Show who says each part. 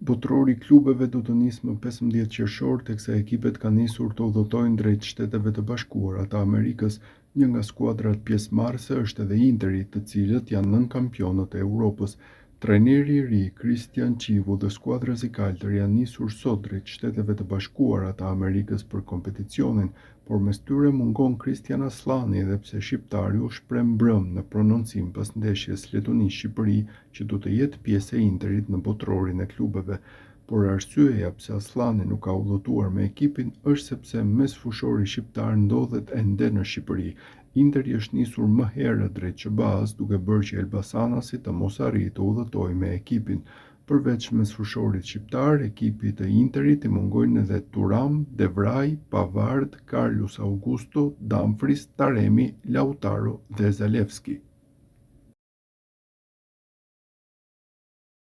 Speaker 1: Botërori i klubeve do të nisë më 15 qershor, teksa ekipet kanë nisur të udhëtojnë drejt Shteteve të Bashkuara të Amerikës. Një nga skuadrat pjesëmarrëse është edhe Interi, të cilët janë nënkampionët e Europës. Trajneri i ri Christian Chivu dhe skuadra zikajtër janë nisur sot drejt Shteteve të Bashkuara të Amerikës për kompeticionin, por mes tyre mungon Christian Aslani edhe pse shqiptari u shpreh mbrëm në prononcim pas ndeshjes Letoni-Shqipëri që do të jetë pjesë e Interit në botërorin e klubeve. Por arsyeja pse Aslani nuk ka udhëtuar me ekipin është sepse mesfushori shqiptar ndodhet ende në Shqipëri. Interi është nisur më herët drejt QBA-s duke bërë që Elbasanasi të mos arrijë të udhëtojë me ekipin. Përveç mesfushorit shqiptar, ekipit të Interit i mungojnë edhe Turam, Devray, Pavard, Carlos Augusto, Dumfries, Taremi, Lautaro dhe Zalewski.